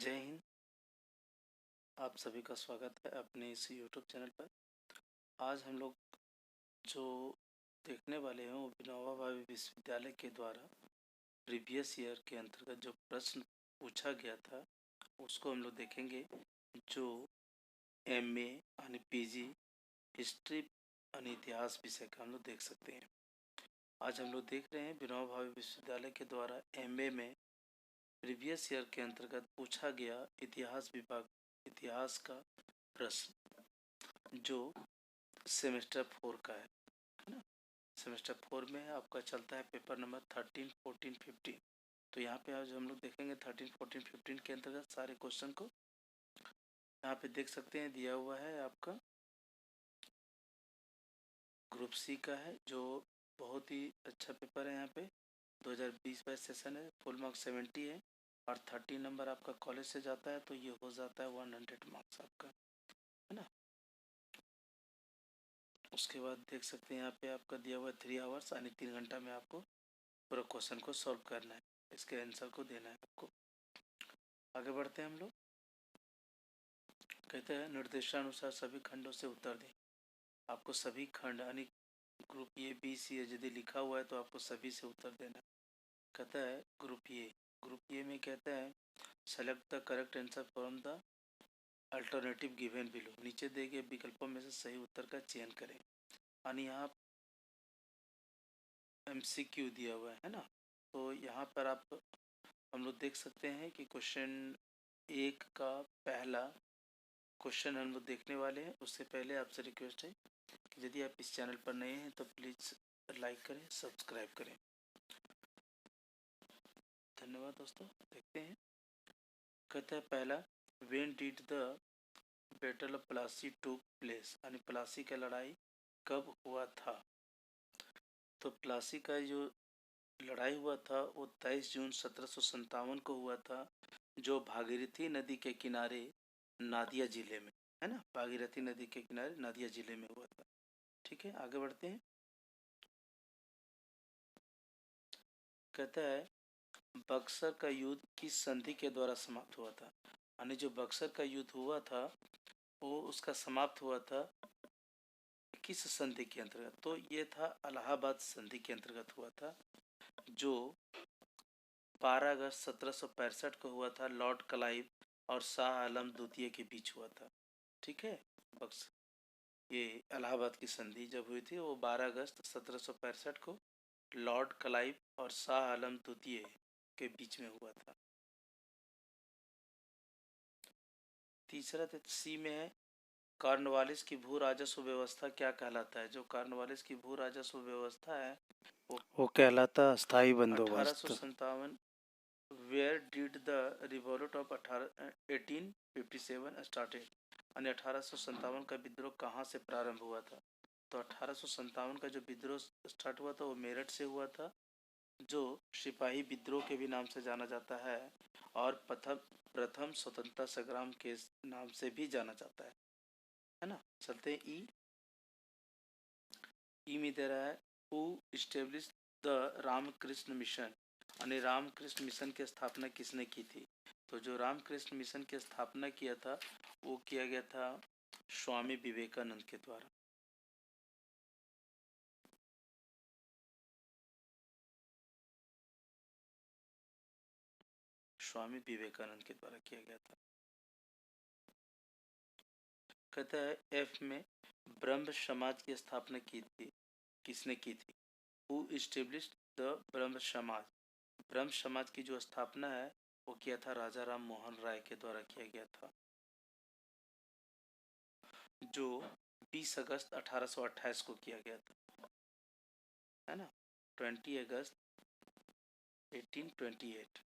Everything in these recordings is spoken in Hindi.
जय हिंद। आप सभी का स्वागत है अपने इस यूट्यूब चैनल पर। आज हम लोग जो देखने वाले हैं वो विनोबा भावे विश्वविद्यालय के द्वारा प्रीवियस ईयर के अंतर्गत जो प्रश्न पूछा गया था उसको हम लोग देखेंगे। जो एमए यानी पीजी हिस्ट्री यानी इतिहास विषय का हम लोग देख सकते हैं। आज हम लोग देख रहे हैं विनोबा भावे विश्वविद्यालय के द्वारा एमए में प्रीवियस ईयर के अंतर्गत पूछा गया इतिहास विभाग इतिहास का प्रश्न जो सेमेस्टर 4 का है ना। सेमेस्टर 4 में आपका चलता है पेपर नंबर 13, 14, 15। तो यहाँ पे आज हम लोग देखेंगे 13, 14, 15 के अंतर्गत सारे क्वेश्चन को। यहाँ पे देख सकते हैं दिया हुआ है आपका ग्रुप सी का है जो बहुत ही अच्छा पेपर है। यहाँ पे 2020-22 सेशन है, फुल मार्क्स 70 है और 30 नंबर आपका कॉलेज से जाता है तो ये हो जाता है 100 मार्क्स आपका, है ना। उसके बाद देख सकते हैं यहाँ पे आपका दिया हुआ है 3 आवर्स यानी 3 घंटा में आपको पूरा क्वेश्चन को सॉल्व करना है, इसके आंसर को देना है आपको। आगे बढ़ते हैं हम लोग। कहते हैं निर्देशानुसार सभी खंडों से उत्तर दें। आपको सभी खंड यानी ग्रुप ए बी सी यदि लिखा हुआ है तो आपको सभी से उत्तर देना है। कहता है ग्रुप ए में कहता है select the correct answer from the alternative given below. नीचे दिए गए विकल्पों में से सही उत्तर का चयन करें। यानी यहाँ MCQ दिया हुआ है ना। तो यहाँ पर आप हम लोग देख सकते हैं कि क्वेश्चन 1 का पहला क्वेश्चन हम लोग देखने वाले हैं। उससे पहले आपसे रिक्वेस्ट है कि यदि आप इस चैनल पर नए हैं तो प्लीज़ लाइक करें, सब्सक्राइब करें। धन्यवाद दोस्तों। देखते हैं। कहता है पहला, when did the battle of Plassey took place, यानी प्लासी का लड़ाई कब हुआ था। तो प्लासी का जो लड़ाई हुआ था वो 23 जून 1757 को हुआ था, जो भागीरथी नदी के किनारे नादिया जिले में, है ना। भागीरथी नदी के किनारे नादिया जिले में हुआ था। ठीक है, आगे बढ़ते हैं। कहता है बक्सर का युद्ध किस संधि के द्वारा समाप्त हुआ था। यानी जो बक्सर का युद्ध हुआ था वो उसका समाप्त हुआ था किस संधि के अंतर्गत। तो ये था इलाहाबाद संधि के अंतर्गत हुआ था, जो 12 अगस्त 1765 को हुआ था। लॉर्ड क्लाइव और शाह आलम द्वितीय के बीच हुआ था। ठीक है, बक्स ये इलाहाबाद की संधि जब हुई थी वो 12 अगस्त 1765 को लॉर्ड क्लाइव और शाह आलम द्वितीय के बीच में हुआ था। तीसरा सी में है कॉर्नवालिस की भू राजस्व व्यवस्था क्या कहलाता है। जो कॉर्नवालिस की भू राजस्व व्यवस्था है वो कहलाता स्थायी बंदोबस्त। 1857 where did the revolt of 1857 started, यानी 1857 का विद्रोह कहाँ से प्रारंभ हुआ था। तो 1857 का जो विद्रोह स्टार्ट हुआ था वो मेरठ से हुआ था, जो सिपाही विद्रोह के भी नाम से जाना जाता है और प्रथम स्वतंत्रता संग्राम के नाम से भी जाना जाता है ना। चलते हैं ई में दे रहा है who establish the Ramakrishna mission, यानी रामकृष्ण मिशन की स्थापना किसने की थी। तो जो रामकृष्ण मिशन की स्थापना किया था वो किया गया था स्वामी विवेकानंद के द्वारा। स्वामी विवेकानंद के द्वारा किया गया था। कहता है एफ में ब्रह्म समाज की स्थापना की थी किसने की थी। हु इस्टेब्लिश द ब्रह्म समाज। ब्रह्म समाज की जो स्थापना है वो किया था राजा राम मोहन राय के द्वारा किया गया था, जो 20 अगस्त 1828 को किया गया था, है ना। 20 अगस्त 1828।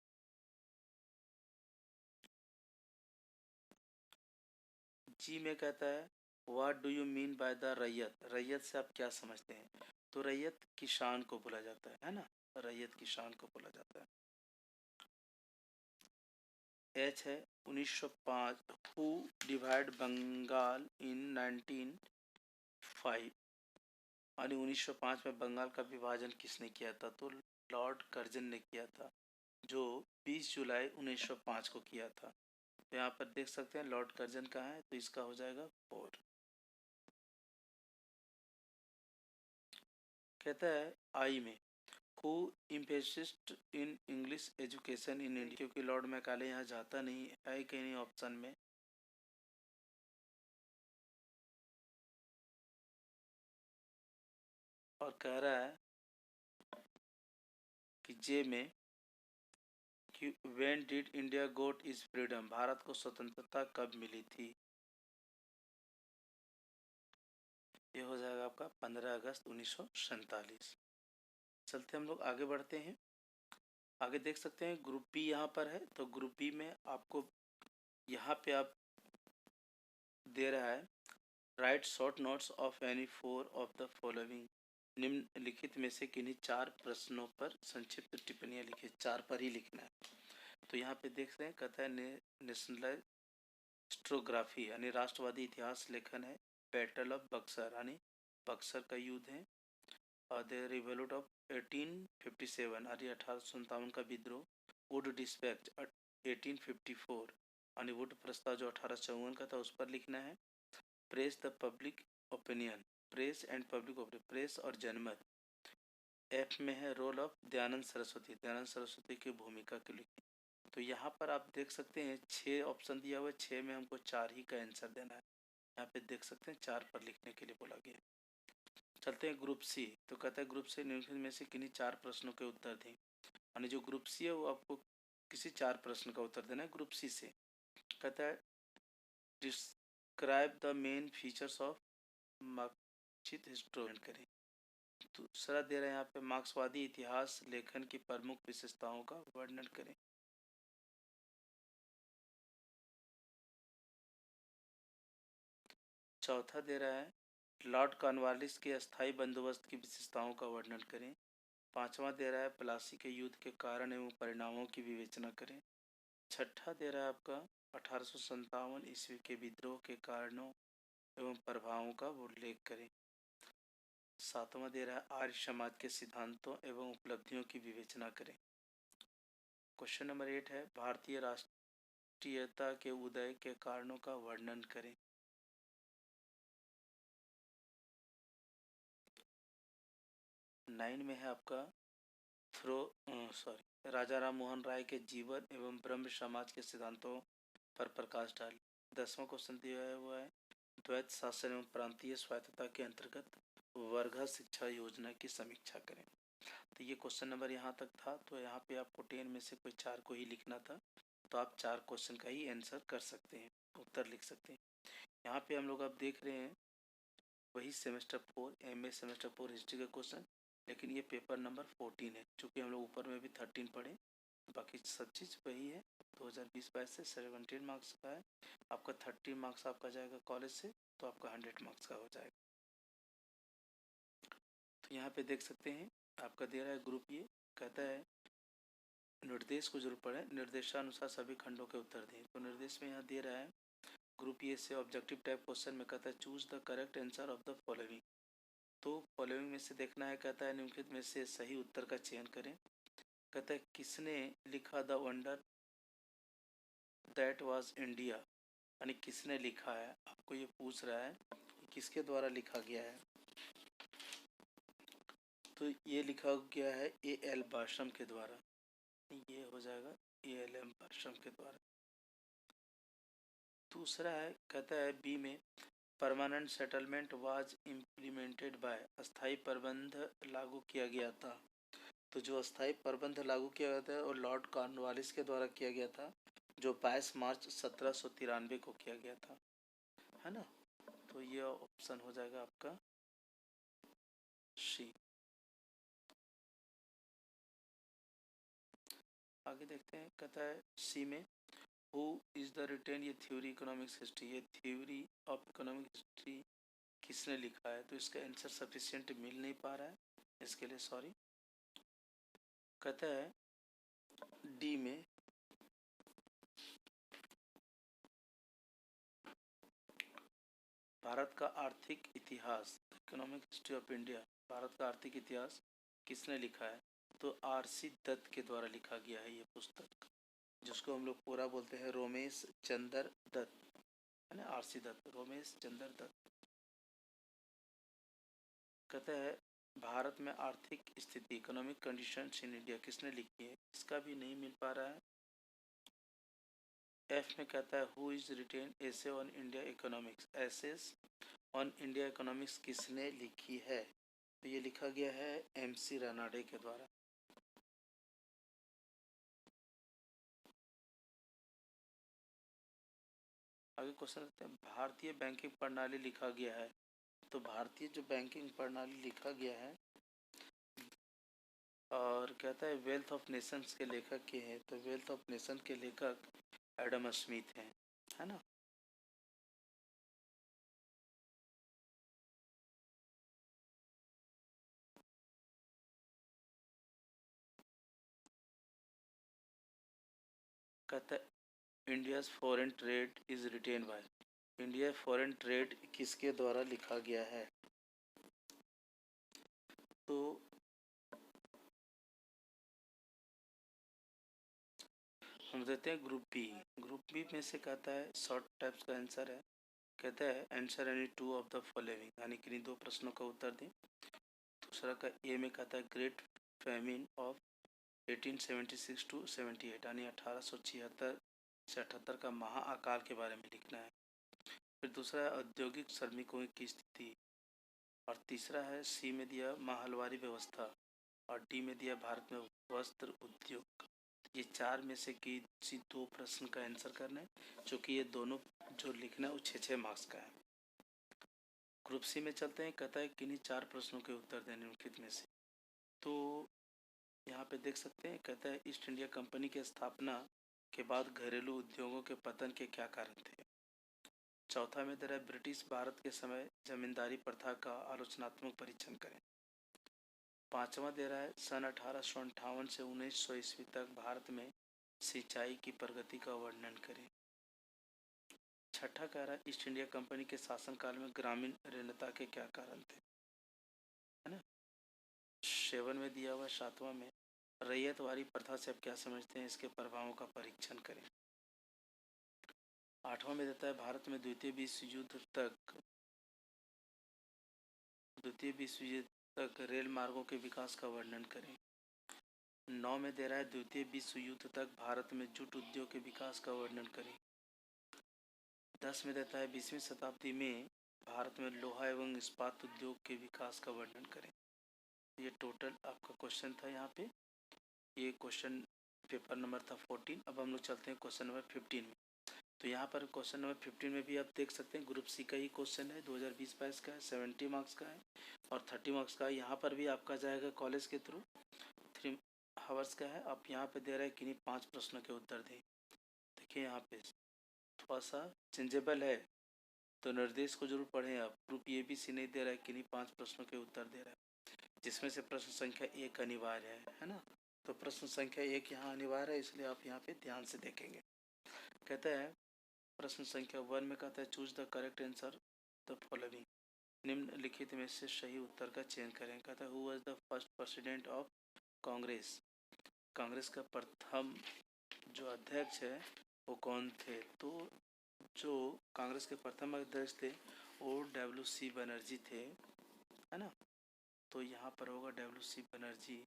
जी में कहता है what do you mean by the रैयत। रैयत से आप क्या समझते हैं। तो रैयत किसान को बोला जाता है ना। रैयत किसान को बोला जाता है। एच है 1905 हु डिवाइड बंगाल इन 1905, यानी 1905 में बंगाल का विभाजन किसने किया था। तो लॉर्ड कर्जन ने किया था, जो 20 जुलाई 1905 को किया था। तो यहाँ पर देख सकते हैं लॉर्ड कर्जन कहाँ है, तो इसका हो जाएगा 4। कहता है आई में who emphasised in English education in India, क्योंकि लॉर्ड मैकाले यहाँ जाता नहीं है कहीं नहीं ऑप्शन में। और कह रहा है कि जे में कि when did India got is freedom, Bharat को स्वतंत्रता कब मिली थी। ये हो जाएगा आपका 15 अगस्त 1947। चलते हम लोग आगे बढ़ते हैं। आगे देख सकते हैं ग्रुप बी यहाँ पर है, तो ग्रुप बी में आपको यहाँ पे आप दे रहा है right short notes of any 4 of the following, निम्नलिखित में से किन्हीं 4 प्रश्नों पर संक्षिप्त टिप्पणियाँ लिखिए। 4 पर ही लिखना है। तो यहाँ पे देख रहे हैं, कहता है नेशनल हिस्टोग्राफी यानी राष्ट्रवादी इतिहास लेखन है, बैटल ऑफ बक्सर यानी बक्सर का युद्ध है, और द रिवोल्यूट ऑफ 1857 यानी 1857 का विद्रोह, वुड डिस्पैच 1854 यानी वुड प्रस्ताव जो 1854 का था उस पर लिखना है। Press the public opinion, press and public opinion, press और जनमत। एफ में है रोल ऑफ दयानंद सरस्वती, दयानंद सरस्वती की भूमिका के लिए। तो यहाँ पर आप देख सकते हैं 6 ऑप्शन दिया हुआ है, 6 में हमको 4 ही का आंसर देना है। यहाँ पे देख सकते हैं 4 पर लिखने के लिए बोला गया। चलते हैं ग्रुप सी। तो कहता है ग्रुप सी निम्नलिखित में से किन्हीं 4 प्रश्नों के उत्तर दें, यानी जो ग्रुप सी है वो आपको किसी 4 प्रश्न का उत्तर देना है ग्रुप सी से। कहता है describe the main features of Marxist historian करें। दूसरा दे रहे हैं यहाँ पे मार्क्सवादी इतिहास लेखन की प्रमुख विशेषताओं का वर्णन करें। चौथा दे रहा है लॉर्ड कॉर्नवालिस के अस्थायी बंदोबस्त की विशेषताओं का वर्णन करें। पांचवा दे रहा है प्लासी के युद्ध के कारण एवं परिणामों की विवेचना करें। छठा दे रहा है आपका 1857 ईस्वी के विद्रोह के कारणों एवं प्रभावों का उल्लेख करें। सातवां दे रहा है आर्य समाज के सिद्धांतों एवं उपलब्धियों की विवेचना करें। क्वेश्चन नंबर 8 है भारतीय राष्ट्रीयता के उदय के कारणों का वर्णन करें। 9 में है आपका राजा राम मोहन राय के जीवन एवं ब्रह्म समाज के सिद्धांतों पर प्रकाश डाल। 10वां क्वेश्चन दिया हुआ है द्वैत शासन एवं प्रांतीय स्वायत्तता के अंतर्गत वर्ग शिक्षा योजना की समीक्षा करें। तो ये क्वेश्चन नंबर यहाँ तक था। तो यहाँ पे आपको 10 में से कोई 4 को ही लिखना था, तो आप 4 क्वेश्चन का ही आंसर कर सकते हैं, उत्तर लिख सकते हैं। यहाँ पे हम लोग अब देख रहे हैं वही सेमेस्टर 4 MA सेमेस्टर 4 हिस्ट्री का क्वेश्चन, लेकिन ये पेपर नंबर 14 है, चूँकि हम लोग ऊपर में भी 13 पढ़े, बाकी सब चीज़ वही है। 2020-22 से 17 मार्क्स का है, आपका 30 मार्क्स आपका जाएगा कॉलेज से, तो आपका 100 मार्क्स का हो जाएगा। तो यहाँ पे देख सकते हैं आपका दे रहा है ग्रुप ये, कहता है निर्देश को जरूर पढ़ें, निर्देशानुसार सभी खंडों के उत्तर दें। तो निर्देश में यहाँ दे रहा है ग्रुप ए से ऑब्जेक्टिव टाइप क्वेश्चन में कहता है choose the correct answer of the following. तो फॉलोइंग में से देखना है, कहता है निम्नलिखित में से सही उत्तर का चयन करें। कहता है किसने लिखा the wonder that was India, यानी किसने लिखा है, आपको ये पूछ रहा है किसके द्वारा लिखा गया है। तो ये लिखा गया है A.L. बार्शम के द्वारा, ये हो जाएगा A.L.M. बार्शम के द्वारा। दूसरा है कहता है बी में permanent settlement was implemented by, अस्थाई प्रबंध लागू किया गया था। तो जो अस्थाई प्रबंध लागू किया गया था और लॉर्ड कॉर्नवालिस के द्वारा किया गया था, जो 22 मार्च 1793 को किया गया था, है ना। तो ये ऑप्शन हो जाएगा आपका सी। आगे देखते हैं, कहता है सी में हु इज द रिटेन, ये थ्योरी इकोनॉमिक्स हिस्ट्री, ये थ्योरी ऑफ इकोनॉमिक हिस्ट्री किसने लिखा है। तो इसका आंसर सफिशिएंट मिल नहीं पा रहा है, इसके लिए सॉरी। कहता है डी में भारत का आर्थिक इतिहास, economic history of India, Bharat का आर्थिक इतिहास किसने लिखा है। तो RC दत्त के द्वारा लिखा गया है ये पुस्तक। जिसको हम लोग पूरा बोलते हैं रोमेश चंद्र दत्त, है ना, आरसी दत्त, रोमेश चंद्र दत्त। कहते हैं भारत में आर्थिक स्थिति, इकोनॉमिक कंडीशंस इन इंडिया, किसने लिखी है? इसका भी नहीं मिल पा रहा है। एफ में कहता है who is written essay on India economics, essays on India economics किसने लिखी है? तो ये लिखा गया है एमसी रानाडे के द्वारा। आगे क्वेश्चन रखते हैं, भारतीय बैंकिंग प्रणाली लिखा गया है। तो भारतीय जो बैंकिंग प्रणाली लिखा गया है, और कहता है वेल्थ ऑफ नेशंस के लेखक के हैं, तो वेल्थ ऑफ नेशन के लेखक एडम स्मिथ हैं, है ना। कहता है India's foreign trade is written by, India foreign trade किसके द्वारा लिखा गया है? तो हम देते हैं ग्रुप बी। ग्रुप बी में से कहता है शॉर्ट टाइप्स का आंसर है, कहता है answer any two of the following, यानी कि दो प्रश्नों का उत्तर दें। दूसरा का ए में कहता है ग्रेट फैमिन ऑफ 1876 टू 78, यानी 1876 से 78 का महाअकाल के बारे में लिखना है। फिर दूसरा है औद्योगिक श्रमिकों की स्थिति, और तीसरा है सी में दिया माहलवारी व्यवस्था, और डी में दिया भारत में वस्त्र उद्योग। ये चार में से किसी दो प्रश्न का आंसर करना है, क्योंकि ये दोनों जो लिखना है वो 6-6 मार्क्स का है। ग्रुप सी में चलते हैं, कहता है किन्हीं चार प्रश्नों के उत्तर दें निम्नलिखित में से। तो यहाँ पे देख सकते हैं, कहता है ईस्ट इंडिया कंपनी की स्थापना के बाद घरेलू उद्योगों के पतन के क्या कारण थे? चौथा में दे रहा है ब्रिटिश भारत के समय जमींदारी प्रथा का आलोचनात्मक परीक्षण करें। पांचवा दे रहा है सन 1858 से 1900 ईस्वी तक भारत में सिंचाई की प्रगति का वर्णन करें। छठा कह रहा है ईस्ट इंडिया कंपनी के शासनकाल में ग्रामीण ऋणता के क्या कारण थे, है ना। 7 में दिया हुआ, सातवां में रैयतवारी प्रथा से आप क्या समझते हैं, इसके प्रभावों का परीक्षण करें। आठवां में देता है भारत में द्वितीय विश्व युद्ध तक रेल मार्गों के विकास का वर्णन करें। 9 में दे रहा है द्वितीय विश्व युद्ध तक भारत में जूट उद्योग के विकास का वर्णन करें। 10 में देता है 20वीं शताब्दी में भारत में लोहा एवं इस्पात उद्योग के विकास का वर्णन करें। ये टोटल आपका क्वेश्चन था यहाँ पे। ये क्वेश्चन पेपर नंबर था 14। अब हम लोग चलते हैं क्वेश्चन नंबर 15 में। तो यहाँ पर क्वेश्चन नंबर 15 में भी आप देख सकते हैं ग्रुप सी का ही क्वेश्चन है, 2020-22 का है, 70 मार्क्स का है और 30 मार्क्स का है। यहाँ पर भी आपका जाएगा कॉलेज के थ्रू, 3 आवर्स का है। आप यहाँ पे दे रहे हैं किन्हीं 5 प्रश्नों के उत्तर दें। देखिए यहाँ पे थोड़ा सा चेंजेबल है, तो निर्देश को जरूर पढ़ें आप। ग्रुप ए बी सी नहीं दे रहा है, किन्हीं 5 प्रश्नों के उत्तर दे रहा है, जिसमें से प्रश्न संख्या 1 अनिवार्य है ना। तो प्रश्न संख्या 1 यहाँ अनिवार्य है, इसलिए आप यहाँ पे ध्यान से देखेंगे। कहता है प्रश्न संख्या 1 में कहता है choose the correct answer the following, निम्नलिखित में से सही उत्तर का चयन करें। कहता है who was the first president of Congress, Congress का प्रथम जो अध्यक्ष है वो कौन थे? तो जो कांग्रेस के प्रथम अध्यक्ष थे वो डब्ल्यू.सी. बनर्जी थे, है ना। तो यहाँ पर होगा डब्ल्यू.सी. बनर्जी।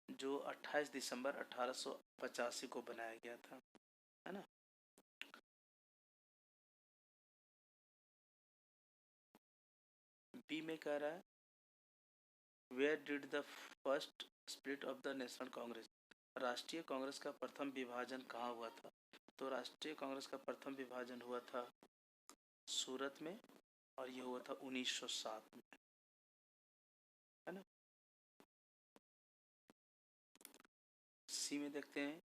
जो 28 दिसंबर 1885 को बनाया गया था, है ना। बी में कह रहा है where did the first split of the National Congress, राष्ट्रीय कांग्रेस का प्रथम विभाजन कहाँ हुआ था? तो राष्ट्रीय कांग्रेस का प्रथम विभाजन हुआ था सूरत में, और ये हुआ था 1907 में, है ना। सी में देखते हैं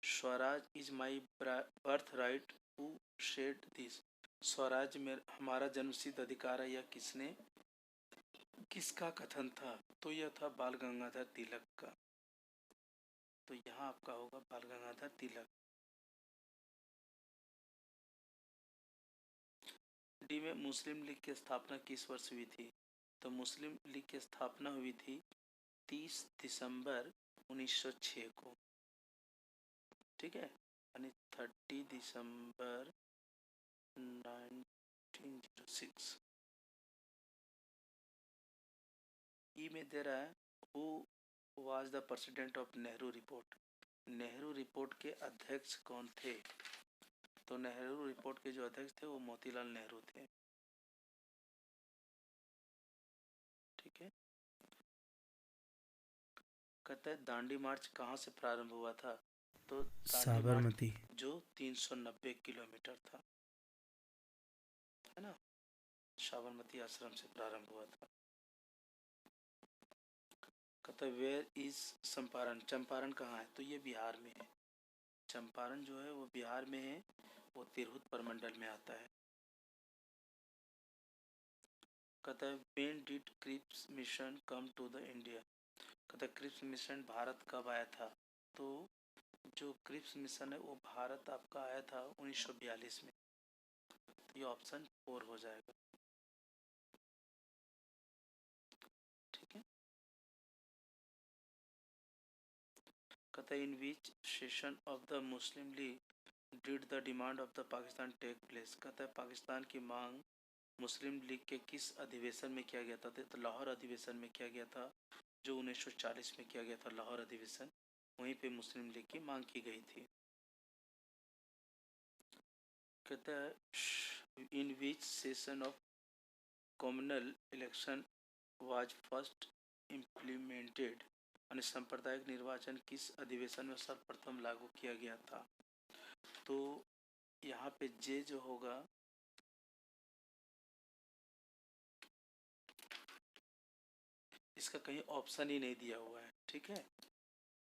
Swaraj is my birth right who said this, Swaraj में हमारा जन्मसिद्ध अधिकार है, यह किसका कथन था? तो यह था बाल गंगाधर तिलक का। तो यहाँ आपका होगा बाल गंगाधर तिलक। डी में मुस्लिम लीग की स्थापना किस वर्ष हुई थी? तो मुस्लिम लीग की स्थापना हुई थी 30 दिसंबर 1906 को, ठीक है, यानी 30 दिसंबर 1906। ई में दे रहा है who was the president of Nehru report. Nehru report के अध्यक्ष कौन थे? तो नेहरू रिपोर्ट के जो अध्यक्ष थे वो मोतीलाल नेहरू थे, ठीक है। कहता है दांडी मार्च कहाँ से प्रारंभ हुआ था? तो दांडी मार्च साबरमती। जो 390 किलोमीटर था, है ना, साबरमती आश्रम से प्रारंभ हुआ था। कहता है वेयर इज चंपारण? चंपारण कहाँ है? तो ये बिहार में है। चंपारण जो है वो बिहार में है, वो तिरहुत प्रमंडल में आता है। कहता है when did Cripps mission come to the India? कहता है क्रिप्स मिशन भारत कब आया था? तो जो क्रिप्स मिशन है वो भारत आपका आया था 1942 में। तो ये ऑप्शन 4 हो जाएगा, ठीक है। कहता है in which session of the Muslim League did the demand of the Pakistan take place? कहता है पाकिस्तान की मांग मुस्लिम लीग के किस अधिवेशन में किया गया था? तो लाहौर अधिवेशन में किया गया था, जो 1940 में किया गया था लाहौर अधिवेशन, वहीं पे मुस्लिम लीग की मांग की गई थी। कहता है in which session of communal election was first implemented? यानी सांप्रदायिक निर्वाचन किस अधिवेशन में सर्वप्रथम लागू किया गया था? तो यहाँ पे जे जो होगा इसका कहीं ऑप्शन ही नहीं दिया हुआ है, ठीक है,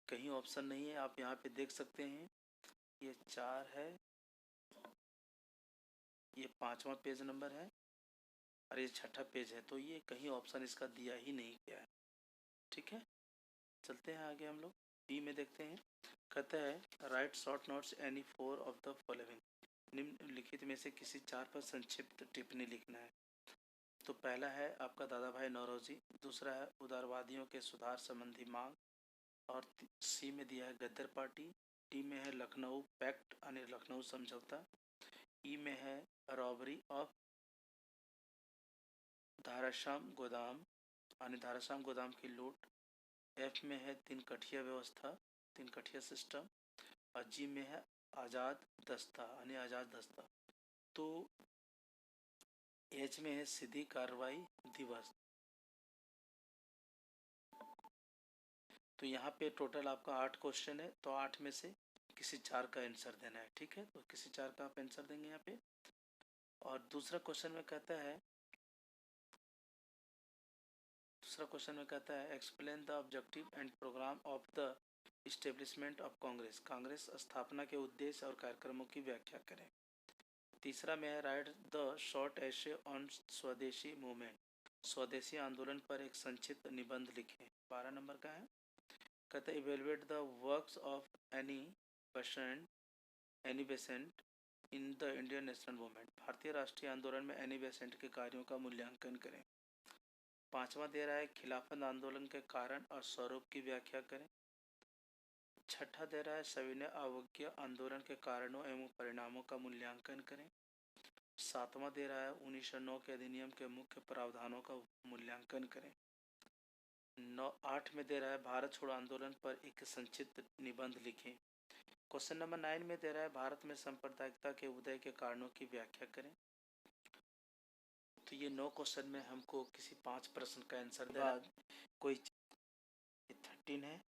कहीं ऑप्शन नहीं है। आप यहाँ पे देख सकते हैं ये 4 है, ये 5वां पेज नंबर है और ये 6ठा पेज है, तो ये कहीं ऑप्शन इसका दिया ही नहीं गया है, ठीक है। चलते हैं आगे हम लोग बी में देखते हैं। कहता है right short notes any 4 of the following. निम्नलिखित में से किसी 4 पर संक्षिप्त टिप्पणी लिखना है। तो पहला है आपका दादा भाई नौरोजी, दूसरा है उदारवादियों के सुधार संबंधी मांग, और सी में दिया है गद्दार पार्टी, डी में है लखनऊ पैक्ट यानी लखनऊ समझौता, ई में है रॉबरी ऑफ धाराशाम गोदाम यानी धाराशाम गोदाम की लूट, एफ में है तीन कठिया व्यवस्था, तीन कठिया सिस्टम, और जी में है आज़ाद दस्ता यानी आज़ाद दस्ता। तो एच में है सीधी कार्रवाई दिवस। तो यहाँ पे टोटल आपका 8 क्वेश्चन है, तो 8 में से किसी 4 का आंसर देना है, ठीक है। तो किसी 4 का आप आंसर देंगे यहाँ पे। और दूसरा क्वेश्चन में कहता है explain the objective and programme of the establishment of Congress. Congress स्थापना के उद्देश्य और कार्यक्रमों की व्याख्या करें। तीसरा में है राइट द शॉर्ट एशे ऑन स्वदेशी मूवमेंट। स्वदेशी आंदोलन पर एक संक्षिप्त निबंध लिखें, 12 नंबर का है। कहते हैं evaluate the works of Annie Besant in the Indian national movement. भारतीय राष्ट्रीय आंदोलन में एनी बेसेंट के कार्यों का मूल्यांकन करें। 5वां दे रहा है खिलाफत आंदोलन के कारण और स्वरूप की व्याख्या करें। 6ठा दे रहा है सविनय अवज्ञा आंदोलन के कारणों एवं परिणामों का मूल्यांकन करें। 7वां दे रहा है 1909 के अधिनियम के मुख्य प्रावधानों का मूल्यांकन करें। 8 में दे रहा है भारत छोड़ो आंदोलन पर एक संक्षिप्त निबंध लिखें। क्वेश्चन नंबर 9 में दे रहा है भारत में सांप्रदायिकता के उदय के कारणों की व्याख्या करें। तो ये 9 क्वेश्चन में हमको किसी 5 प्रश्न का आंसर देना है। कोई 13 है,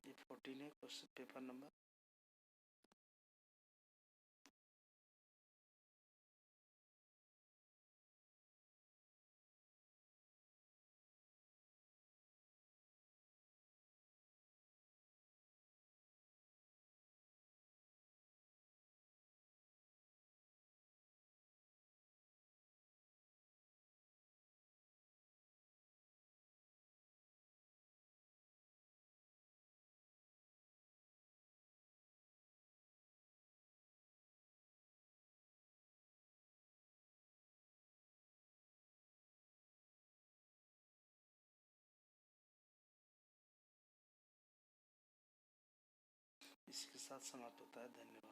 ये 14 है क्वेश्चन पेपर नंबर। इसी के साथ समाप्त होता है। धन्यवाद।